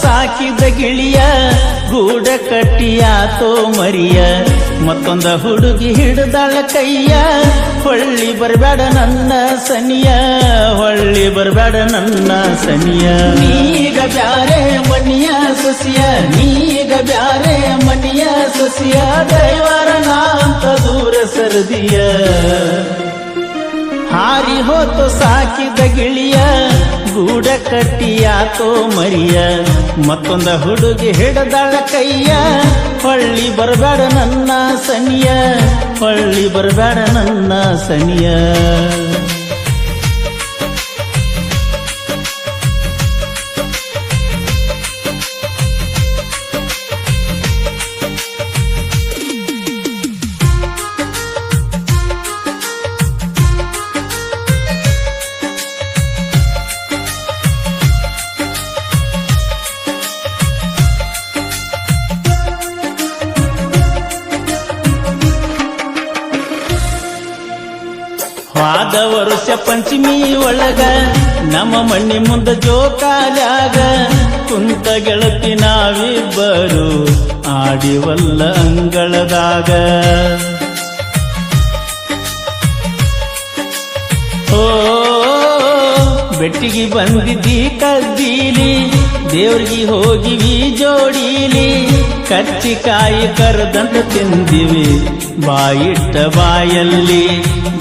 ಸಾಕಿದ ಗಿಳಿಯ ಗೂಡ ಕಟ್ಟಿಯಾತೋ ಮರಿಯ ಮತ್ತೊಂದ ಹುಡುಗಿ ಹಿಡ್ದಾಳ ಕೈಯ ಹೊಳ್ಳಿ ಬರ್ಬೇಡ ನನ್ನ ಸನಿಯ ಹೊಳ್ಳಿ ಬರ್ಬೇಡ ನನ್ನ ಸನಿಯ ನೀಗ ಬ್ಯಾರೆ ಮನಿಯ ಸೊಸಿಯ ನೀಗ ಬ್ಯಾರೆ ಮನಿಯ ಸೊಸಿಯ ದೈವರನ ಅಂತ ದೂರ ಸರದಿಯ ಹಾರಿ ಹೋತು ಸಾಕಿದ ಗಿಳಿಯ ಗೂಡ ಕಟ್ಟಿಯಾತೋ ಮರಿಯ ಮತ್ತೊಂದ ಹುಡುಗಿ ಹಿಡದಾಳ ಕೈಯ ಹೊಳ್ಳಿ ಬರ್ಬೇಡ ನನ್ನ ಸನಿಯ ಹೊಳ್ಳಿ ಬರ್ಬೇಡ ನನ್ನ ಸನಿಯ ವಾದ ವರುಷ ಪಂಚಮಿ ಒಳಗ ನಮ್ಮ ಮಣ್ಣಿ ಮುಂದ ಜೋಕಾಲ್ಯಾಗ ಕುಂತ ಗೆಳತಿ ನಾವಿಬ್ಬರು ಆಡಿವಲ್ಲ ಅಂಗಳದಾಗ ಓ ಬೆಟ್ಟಿಗೆ ಬಂದಿದ್ದಿ ಕದ್ದೀಲಿ ದೇವ್ರಿಗೆ ಹೋಗಿವಿ ಜೋಡೀಲಿ ಕಚ್ಚಿಕಾಯಿ ಕರದಂತ ತಿಂದಿವಿ ಬಾಯಿಟ್ಟ ಬಾಯಲ್ಲಿ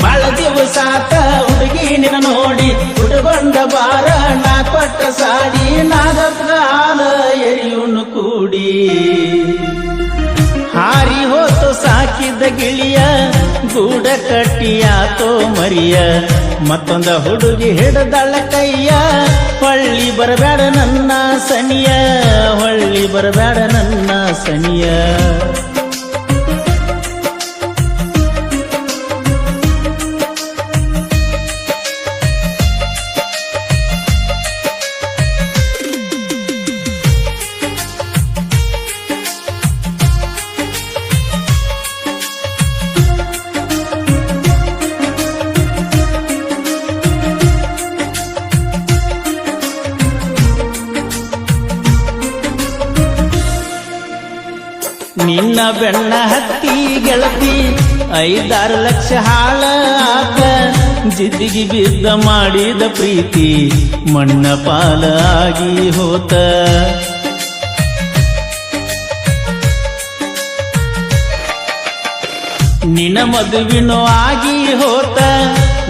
ಬಾಳ ದಿವಸಾತ ಹುಡುಗಿ ನಿನ್ನ ನೋಡಿ ಹುಡುಗೊಂಡ ಬಾರ ನಾ ಕೊಟ್ಟ ಸಾಡಿ ನಾದತ್ರ ಹಾಲ ಎರಿಯುನು ಕೂಡಿ ಹಾರಿ ಹೋತು ಸಾಕಿದ ಗಿಳಿಯ ಗೂಡ ಕಟ್ಟಿಯಾತೋ ಮರಿಯ ಮತ್ತೊಂದ ಹುಡುಗಿ ಹಿಡದಳ ಕೈಯ ಹೊಳ್ಳಿ ಬರಬೇಡ ನನ್ನ ಸನಿಯ ಹೊಳ್ಳಿ ಬರಬೇಡ ನನ್ನ ಸನಿಯ ನಿನ್ನ ಬೆಣ್ಣ ಹತ್ತಿ ಗೆಳತಿ 5-6 ಲಕ್ಷ ಹಾಳ ಆತ ಜಿದ್ದಿಗೆ ಬಿದ್ದ ಮಾಡಿದ ಪ್ರೀತಿ ಮಣ್ಣ ಪಾಲ ಆಗಿ ಹೋತ ನಿನ್ನ ಮದುವಿನೋ ಆಗಿ ಹೋತ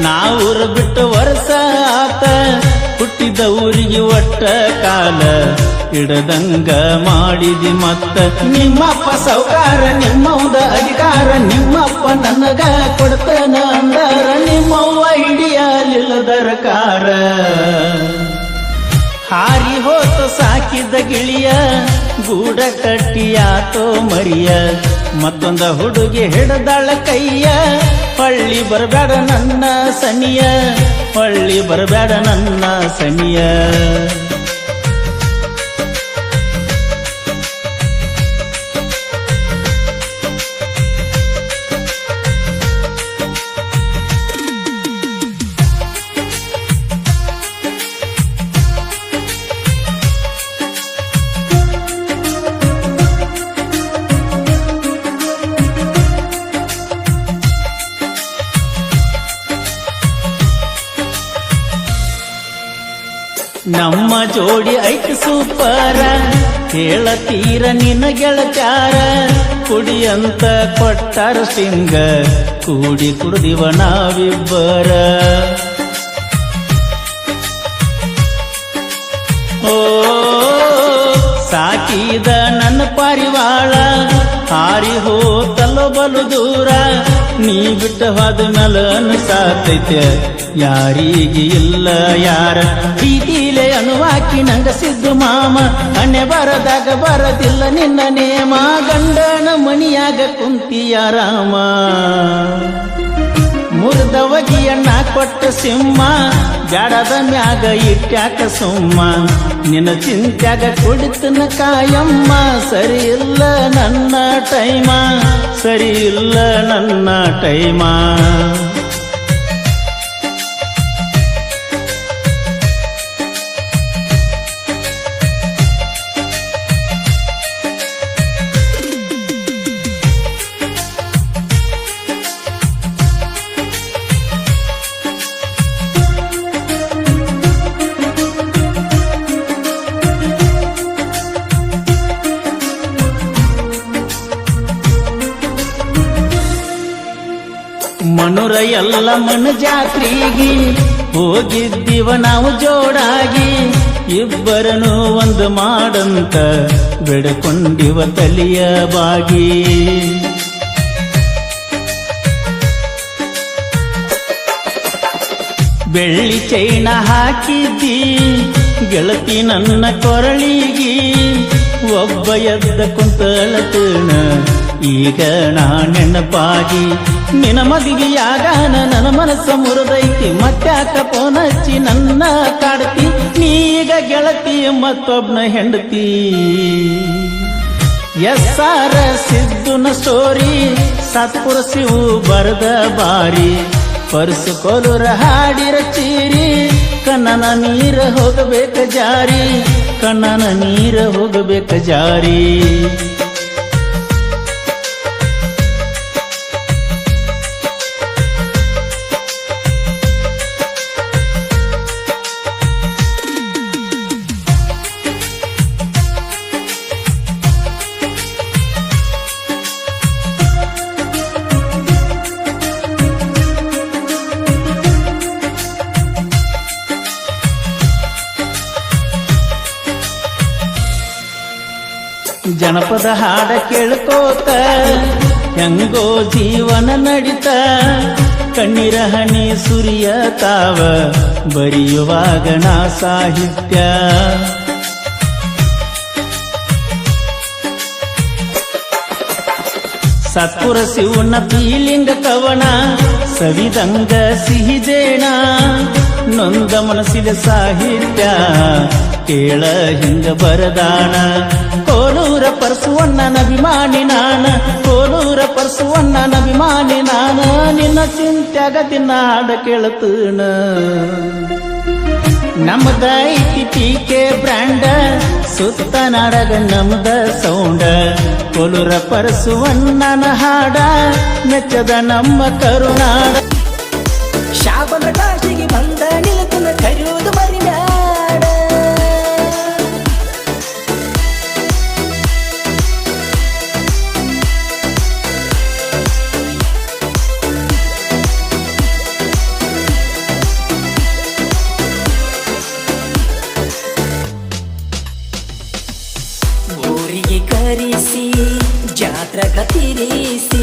ನಾವೂರ ಬಿಟ್ಟು ವರ್ಷ ಆತ ಹುಟ್ಟಿದ ಊರಿಗೆ ಒಟ್ಟ ಕಾಲ ಇಡದಂಗ ಮಾಡಿದಿ ಮತ್ತ ನಿಮ್ಮಪ್ಪ ಸೌಕಾರ ನಿಮ್ಮವ್ವ ಅಧಿಕಾರ ನಿಮ್ಮಪ್ಪ ನನಗ ಕೊಡ್ತೇನ ಅಂದರ ನಿಮ್ಮವ್ವ ಹಿಡಿಯಲಿಲ್ಲ ದರಕಾರ ಹಾರಿ ಹೋತು ಸಾಕಿದ ಗಿಳಿಯ ಗೂಡ ಕಟ್ಟಿಯಾತೋ ಮರಿಯ ಮತ್ತೊಂದ ಹುಡುಗಿ ಹಿಡದಾಳ ಕೈಯ ಹೊಳ್ಳಿ ಬರಬೇಡ ನನ್ನ ಸನಿಯ ಹೊಳ್ಳಿ ಬರಬೇಡ ನನ್ನ ಸನಿಯ ನಮ್ಮ ಜೋಡಿ ಐಕ್ ಸೂಪರ ಹೇಳತೀರ ನಿನ್ನ ಗೆಳತ್ಯಾರ ಕುಡಿಯಂತ ಕೊಟ್ಟಾರ ಸಿಂಗ ಕೂಡಿ ಕುಡಿದಿವ ನಾವಿಬ್ಬರ ಓ ಸಾಕಿದ ನನ್ನ ಪಾರಿವಾಳ ಹಾರಿ ಹೋತಲ್ಲೋ ಬಲು ದೂರ ನೀ ಬಿಟ್ಟ ಹೋದ ಮೇಲೆ ಅನ್ಸಾತೈತೆ ಯಾರಿಗೆ ಇಲ್ಲ ಯಾರ ಪ್ರೀತಿಲೆ ಅನುವಾಕಿ ನಂಗ ಸಿದ್ದು ಮಾಮ ಹಣೆ ಬರದಾಗ ಬರದಿಲ್ಲ ನಿನ್ನ ನೇಮ ಗಂಡನ ಮನಿಯಾಗ ಕುಂತಿಯ ರಾಮ ಮುರಿದವಗಿಯನ್ನ ಕೊಟ್ಟ ಸಿಂಹ ಜಾಡದ ಮ್ಯಾಗ ಇಟ್ಯಾಕ ಸುಮ್ಮ ನಿನ್ನ ಚಿಂತ್ಯಾಗ ಕುಡಿತನ ಕಾಯಮ್ಮ ಸರಿ ಇಲ್ಲ ನನ್ನ ಟೈಮ ಸರಿ ಇಲ್ಲ ನನ್ನ ಟೈಮ ರಾಮನೂರ ಎಲ್ಲಮ್ಮನ ಜಾತ್ರೆಗೆ ಹೋಗಿದ್ದೀವ ನಾವು ಜೋಡಾಗಿ ಇಬ್ಬರನು ಒಂದು ಮಾಡಂತ ಬೇಡಿಕೊಂಡಿವ ತಲಿಯ ಬಾಗಿ ಬೆಳ್ಳಿ ಚೈನ ಹಾಕಿದ್ದಿ ಗೆಳತಿ ನನ್ನ ಕೊರಳಿಗಿ ಒಬ್ಬ ಎದ್ದ ಕುಂತಳತಣ ಈಗ ನಾ ನೆನಪಾಗಿ ನಿನ ಮದುವೆಯಾಗಾನ ನನ್ನ ಮನಸ್ಸ ಮುರಿದೈತಿ ಮತ್ತ್ಯಾಕ ಫೋನ್ ಹಚ್ಚಿ ನನ್ನ ಕಾಡ್ತಿ ನೀಗ ಗೆಳತಿ ಮತ್ತೊಬ್ನ ಹೆಂಡತಿ ಎಸ್ಸಾರ ಸಿದ್ದುನ ಸ್ಟೋರಿ ಸತ್ಪುರ ಶಿವು ಬರದ ಬಾರಿ ಪರ್ಸು ಕೋಲೂರ ಹಾಡಿರ ಚೀರಿ ಕಣ್ಣನ ನೀರ ಹೋಗಬೇಕ ಜಾರಿ ಕಣ್ಣನ ನೀರ ಹೋಗಬೇಕ ಜಾರಿ ಜನಪದ ಹಾಡ ಕೇಳ್ಕೋತ ಹೆಂಗೋ ಜೀವನ ನಡಿತ ಕಣ್ಣೀರ ಹನಿ ಸುರಿಯ ತಾವ ಬರೆಯುವಾಗ ನಾ ಸಾಹಿತ್ಯ ಸತ್ಪುರ ಶಿವನ ಪೀಲಿಂಗ ಕವನ ಸವಿದಂಗ ಸಿಹಿಜೇಣ ನೊಂದ ಮನಸ್ಸಿನ ಸಾಹಿತ್ಯ ಕೇಳ ಹಿಂಗ ಬರದಾಣ ಕೋಲೂರ ಪರಸುವಣ್ಣನ ಅಭಿಮಾನಿ ನಾನ ಕೋಲೂರ ಪರಸುವಣ್ಣನ ಅಭಿಮಾನಿ ನಾನ ನಿನ್ನ ಚಿಂತ್ಯಾಗ ದಿನ ಹಾಡ ಕೇಳತಣ ನಮ್ದ ಐತಿ ಟಿಕೆ ಬ್ರ್ಯಾಂಡ ಸುತ್ತ ನಾಡಗ ನಮ್ದ ಸೌಂಡ ಕೋಲೂರ ಪರಸುವಣ್ಣನ ಹಾಡ ಮೆಚ್ಚದ ನಮ್ಮ ಕರುನಾಡ ಶಾಪನ ಕಾಶಿಗೆ ಬಂದ ನಿಲತನ ಕರೆಯುವುದು ಮರಿಬ್ಯಾಡ ಊರಿಗೆ ಕರೆಸಿ ಜಾತ್ರೆಗ ತಿರಿಸಿ